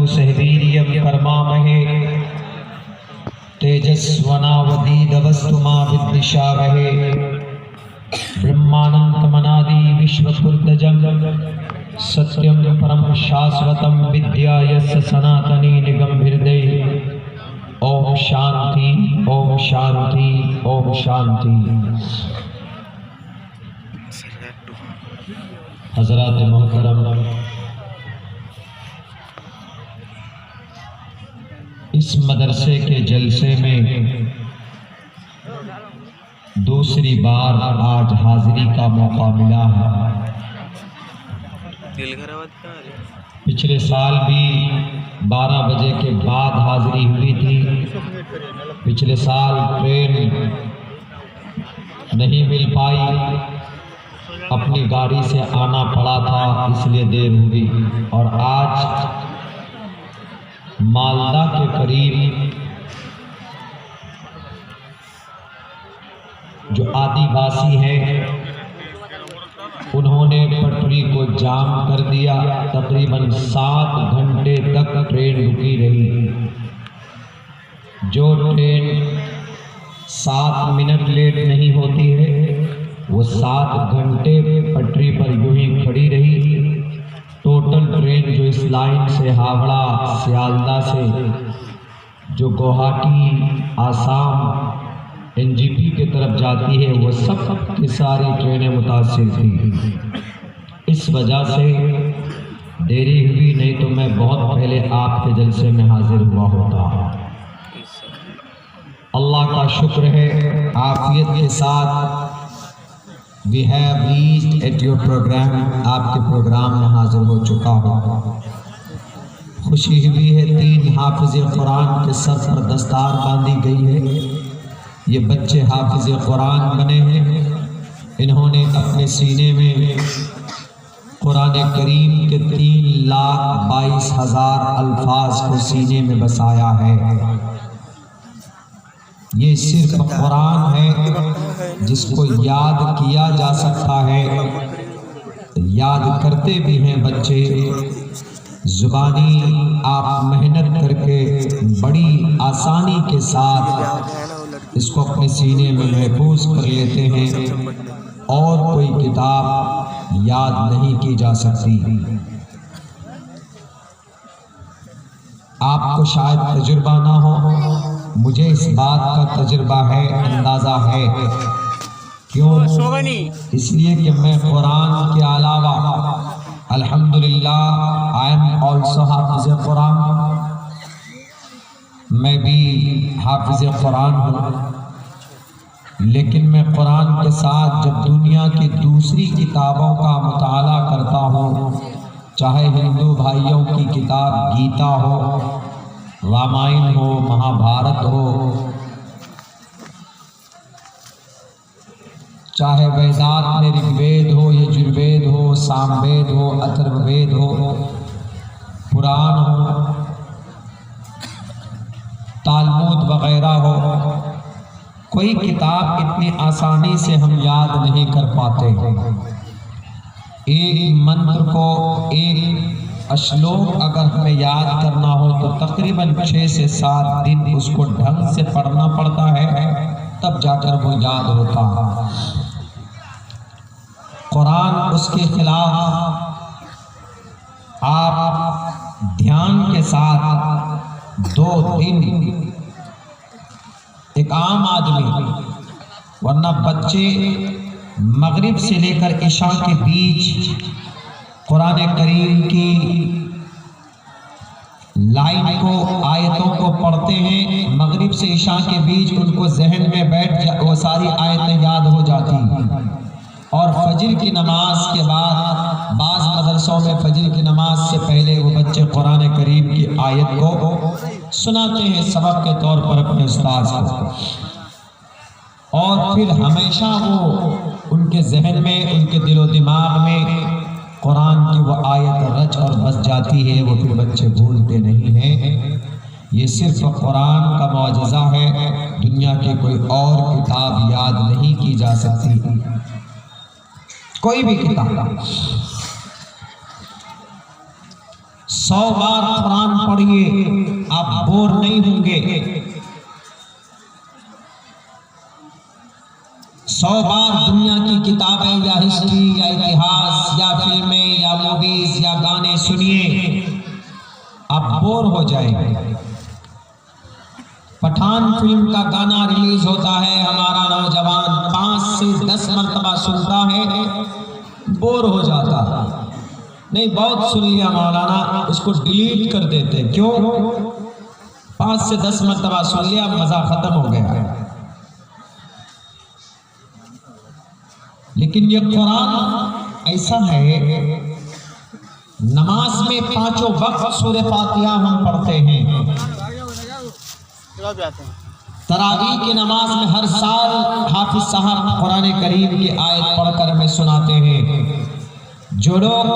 सहवीर्यं कर्मामहे तेजस्वनावधीतवस्तुमा विद्विषावहे। ब्रह्मानंतमनादि विश्वपूर्तजं सत्यं परम शाश्वतं विद्यायस्य सनातनी निगम्भिर्दे। ओम शांति ओम शांति ओम शांति। हजरात मोहतरम, इस मदरसे के जलसे में दूसरी बार आज हाजिरी का मौका मिला है। पिछले साल भी 12 बजे के बाद हाजिरी हुई थी। पिछले साल ट्रेन नहीं मिल पाई, अपनी गाड़ी से आना पड़ा था, इसलिए देर हुई। और आज मालदा के करीब जो आदिवासी हैं उन्होंने पटरी को जाम कर दिया। तकरीबन 7 घंटे तक ट्रेन रुकी रही। जो ट्रेन 7 मिनट लेट नहीं होती है वो 7 घंटे पटरी पर यूं ही खड़ी रही। टोटल ट्रेन जो इस लाइन से हावड़ा सियालदा से जो गुवाहाटी आसाम एनजीपी की तरफ जाती है वो सब की सारी ट्रेनें मुतासिर थी। इस वजह से देरी हुई, नहीं तो मैं बहुत पहले आपके जलसे में हाजिर हुआ होता। अल्लाह का शुक्र है, आफियत के साथ we have reached at your program. आपके प्रोग्राम में हाजिर हो चुका हूँ। खुशी हुई है, 3 हाफिज कुरान के सर पर दस्तार बांधी गई है। ये बच्चे हाफिज कुरान बने हैं। इन्होंने अपने सीने में कुरान करीम के 3,22,000 अल्फाज को सीने में बसाया है। ये सिर्फ कुरान है जिसको याद किया जा सकता है, याद करते भी हैं बच्चे। जुबानी आप मेहनत करके बड़ी आसानी के साथ इसको अपने सीने में महफूज कर लेते हैं और कोई किताब याद नहीं की जा सकती। आपको शायद तजुर्बा ना हो, मुझे इस बात का तजुर्बा है, अंदाज़ा है। क्यों? इसलिए कि मैं कुरान के अलावा अल्हम्दुलिल्लाह आई एम ऑल्सो हाफिज कुरान। मैं भी हाफिज कुरान हूँ, लेकिन मैं कुरान के साथ जब दुनिया की दूसरी किताबों का मुताला करता हूँ, चाहे हिंदू भाइयों की किताब गीता हो, रामायण हो, महाभारत हो, चाहे वेदांत में ऋग्वेद हो, यजुर्वेद हो, सामवेद हो, अथर्ववेद हो, पुराण हो, तालमुद वगैरह हो, कोई किताब इतनी आसानी से हम याद नहीं कर पाते। एक मंत्र को, एक श्लोक अगर हमें याद करना हो तो तकरीबन 6 से 7 दिन उसको ढंग से पढ़ना पड़ता है, तब जाकर वो याद होता है। कुरान उसके खिलाफ आप ध्यान के साथ 2 दिन, एक आम आदमी, वरना बच्चे मगरिब से लेकर इशा के बीच कुरान करीम की लाइन को, आयतों को पढ़ते हैं। मगरिब से इशा के बीच उनको जहन में बैठ वो सारी आयतें याद हो जाती हैं। और फजर की नमाज के बाद बाज़ मदरसों में फजर की नमाज से पहले वो बच्चे कुरान करीम की आयत को सुनाते हैं सबक के तौर पर अपने उस्ताद को, और फिर हमेशा वो उनके जहन में, उनके दिलो दिमाग में कुरान की वो आयत रच और बस जाती है। वो फिर बच्चे भूलते नहीं हैं। ये सिर्फ कुरान का मौजज़ा है, दुनिया की कोई और किताब याद नहीं की जा सकती। कोई भी किताब 100 बार कुरान पढ़ पढ़िए, आप बोर नहीं होंगे। 100 बार दुनिया की किताबें या हिस्ट्री या इतिहास या फिल्में या मूवीज या गाने सुनिए, आप बोर हो जाएंगे। पठान फिल्म का गाना रिलीज होता है, हमारा नौजवान 5 से 10 मरतबा सुनता है, बोर हो जाता है। नहीं, बहुत सुन लिया मौलाना, उसको डिलीट कर देते। क्यों? 5 से 10 मरतबा सुन लिया, मजा खत्म हो गया। लेकिन ये कुरान ऐसा है, नमाज में 5 वक्त सूरह फातिहा हम पढ़ते हैं। तरावीह की नमाज में हर साल हाफिज साहब कुरान करीम की आयत पढ़कर हमें सुनाते हैं। जो लोग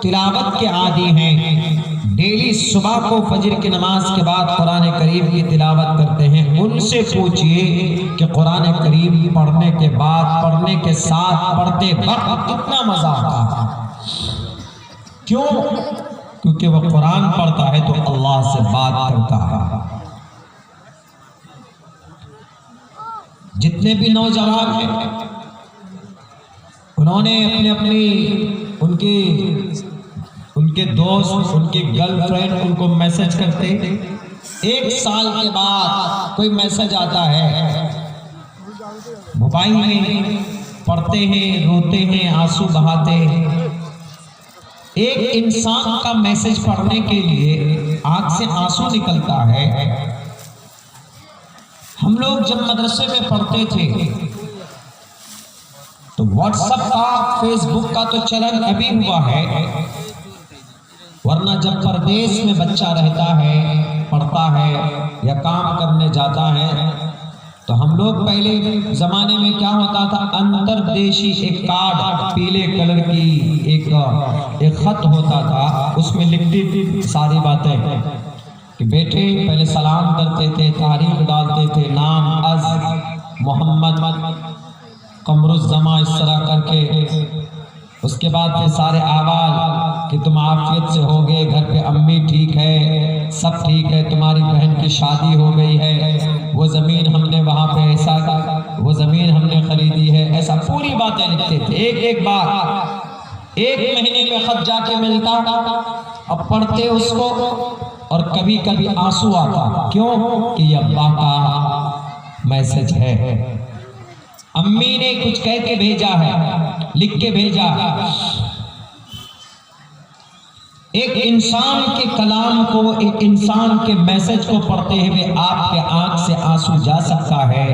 तिलावत के आदी हैं, डेली सुबह को फजर की नमाज के बाद कुरान करीम की तिलावत करते हैं, उनसे पूछिए कि कुरान करीम पढ़ने के बाद, पढ़ने के साथ, पढ़ते वक्त कितना मजा आता है। क्यों? क्योंकि वह कुरान पढ़ता है तो अल्लाह से बात करता है। जितने भी नौजवान हैं, उन्होंने उनके दोस्त, उनके गर्लफ्रेंड उनको मैसेज करते, 1 साल के बाद कोई मैसेज आता है, मोबाइल में पढ़ते हैं, रोते हैं, आंसू बहाते हैं। एक इंसान का मैसेज पढ़ने के लिए आंख से आंसू निकलता है। हम लोग जब मदरसे में पढ़ते थे तो व्हाट्सएप का, फेसबुक का तो चलन अभी हुआ है, वरना जब परदेश में बच्चा रहता है, पढ़ता है या काम करने जाता है, तो हम लोग पहले जमाने में क्या होता था, अंतरदेशी एक कार्ड, पीले कलर की एक खत होता था, उसमें लिखती थी सारी बातें कि बेटे, पहले सलाम करते थे, तारीख डालते थे, नाम अज मोहम्मद कमरुज़्ज़मा इस तरह करके, उसके बाद फिर सारे अहवाल कि तुम आफियत से हो गए, घर पे अम्मी ठीक है, सब ठीक है, तुम्हारी बहन की शादी हो गई है, वो ज़मीन हमने वहाँ पे ऐसा, वो ज़मीन हमने खरीदी है, ऐसा पूरी बातें लिखते थे। एक बार 1 महीने में खत जाके मिलता, अब पढ़ते उसको और कभी कभी आंसू आता। क्यों? कि अब्बा का मैसेज है, अम्मी ने कुछ कह के भेजा है, लिख के भेजा है। एक इंसान के कलाम को, एक इंसान के मैसेज को पढ़ते हुए आपके आंख से आंसू जा सकता है।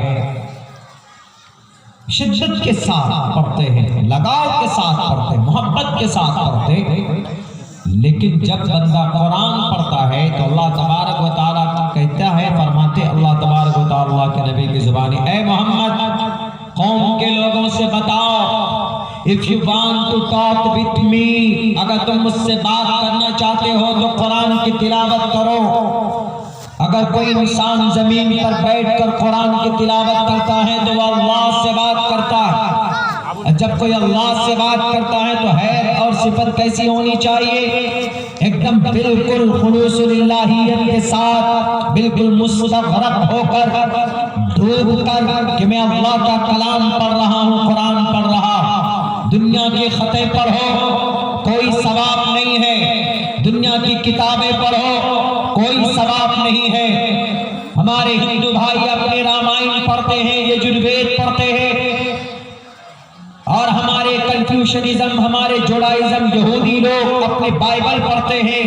शिद्दत के साथ पढ़ते हैं, लगाव के साथ पढ़ते, मोहब्बत के साथ पढ़ते। लेकिन जब बंदा कुरान पढ़ता है तो अल्लाह तबारक व तआला कहता है, फरमाते अल्लाह तबारक व तआला के नबी की जुबानी, ऐ मोहम्मद, कौम के लोगों से बताओ, if you want to talk with me, अगर तुम मुझसे बात करना चाहते हो तो कुरान की तिलावत करो। अगर कोई इंसान जमीन पर बैठकर कुरान की तिलावत करता है तो वह अल्लाह से बात करता है। जब कोई अल्लाह से बात करता है तो है और सिफत कैसी होनी चाहिए? एकदम बिल्कुल खुलूसुलिल्लाहियत के साथ, बिल्कुल मुस्तग़रक़ होकर, डूब कर कि मैं अल्लाह का कलाम पढ़ रहा हूँ, कुरान पढ़ रहा। दुनिया के खते पढ़ो, कोई सवाब नहीं है। दुनिया की किताबें पढ़ो, कोई सवाब नहीं है। हमारे हिंदू भाई अपने रामायण पढ़ते हैं, यजुर्वेद पढ़ते हैं, और हमारे कन्फ्यूशनिज्म, हमारे जुडाइज्म, यहूदी लोग अपने बाइबल पढ़ते हैं,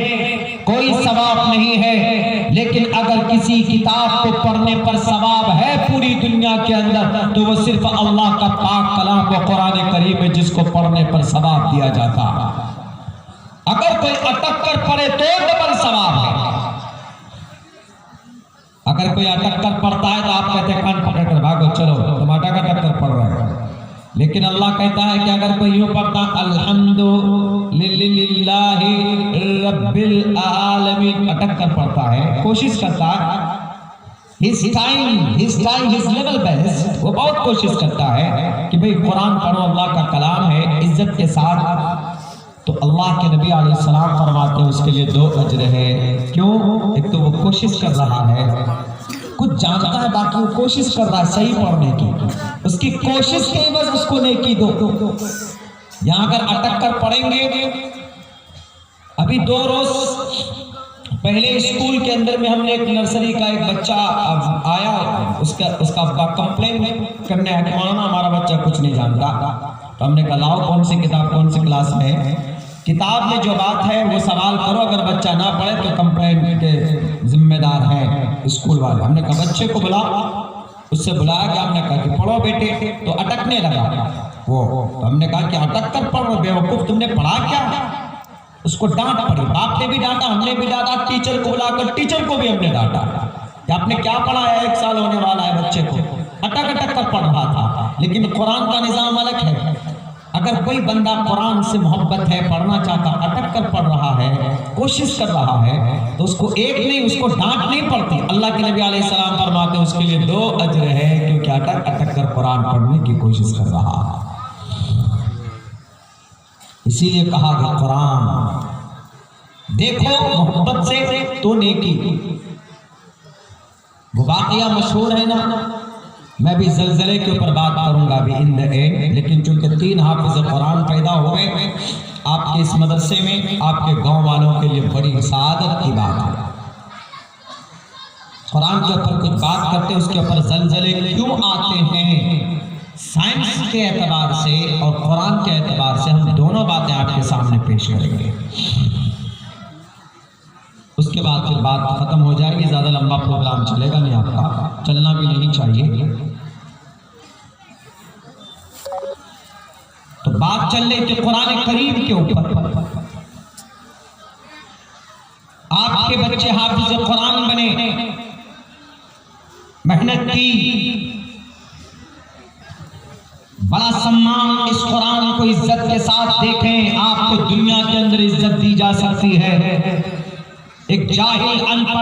कोई सवाब नहीं है। लेकिन अगर किसी किताब को पढ़ने पर सवाब है पूरी दुनिया के अंदर, तो वो सिर्फ अल्लाह का पाक कलाम व कुरान करीम है, जिसको पढ़ने पर सवाब दिया जाता है। अगर कोई अटक कर पढ़े तो डबल सवाब है। अगर कोई अटक कर पढ़ता है तो आप कहते हैं कान पकड़ कर भागो, चलो तुम अटक कर पढ़ रहे हो। लेकिन अल्लाह कहता है कि अगर कोई यूं पढ़ता, अल्हम्दुलिल्लाहि रब्बिल आलमीन, अटक कर पढ़ता है, कोशिश करता है, his time, his level best, वो बहुत कोशिश करता है कि भाई कुरान पढ़ो, अल्लाह का कलाम है, इज्जत के साथ। तो अल्लाह के नबी अलैहिस्सलाम फरमाते हैं उसके लिए 2 अजर है। क्यों? एक तो वो कोशिश कर रहा है, कुछ जानता है, बाकी वो कोशिश कर रहा है सही पढ़ने की, उसकी कोशिश के बस उसको नेकी दो। यहाँ अगर अटक कर पढ़ेंगे, अभी 2 रोज पहले स्कूल के अंदर में हमने एक नर्सरी का एक बच्चा आया, उसका कंप्लेन करने आया कि मौलाना हमारा बच्चा कुछ नहीं जानता। तो हमने कहा लाओ कौन सी किताब कौन सी क्लास में है, किताब में जो बात है वो सवाल करो, अगर बच्चा ना पढ़े तो कंप्लेन के जिम्मेदार हैं स्कूल वाले। हमने कहा बच्चे को बुला, उससे बुलाया कि हमने कहा कि पढ़ो बेटे, तो अटकने लगा वो। तो हमने कहा कि अटक कर पढ़ो बेवकूफ, तुमने पढ़ा क्या? उसको डांट पड़ी, बाप ने भी डांटा, हमने भी डांटा, टीचर को बुलाकर टीचर को भी हमने डांटा कि आपने क्या पढ़ाया, 1 साल होने वाला है बच्चे को, अटक अटक कर पढ़ रहा था। लेकिन कुरान का निजाम अलग है, अगर कोई बंदा कुरान से मोहब्बत है, पढ़ना चाहता, अटक कर पढ़ रहा है, कोशिश कर रहा है, तो उसको एक नहीं, उसको डांट नहीं पड़ती। अल्लाह के नबी अलैहिस्सलाम फरमाते हैं उसके लिए 2 अजर है, क्योंकि अटक अटक कर कुरान पढ़ने की कोशिश कर रहा है। इसीलिए कहा कि कुरान देखो मोहब्बत से तो नेकी। वो वाकया मशहूर है ना, मैं भी ज़लज़ले के ऊपर बात करूंगा भी इन द एंड, लेकिन चूंकि 3 हाफिज़ कुरान पैदा हुए आपके इस मदरसे में, आपके गांव वालों के लिए बड़ी सादत की बात है। कुरान के ऊपर कुछ बात करते हैं, उसके ऊपर ज़लज़ले क्यों आते हैं, साइंस के एतबार से और कुरान के एतबार से हम दोनों बातें आपके सामने पेश करेंगे। उसके बाद फिर बात खत्म हो जाएगी, ज्यादा लंबा प्रोग्राम चलेगा नहीं, आपका चलना भी नहीं चाहिए। तो बात चल रही थी कुरान करीम के ऊपर। आपके बच्चे हाफिज कुरान बने, मेहनत की, बड़ा सम्मान, इस कुरान को इज्जत के साथ देखें, आपको दुनिया के अंदर इज्जत दी जा सकती है। एक जाहिल अनपढ़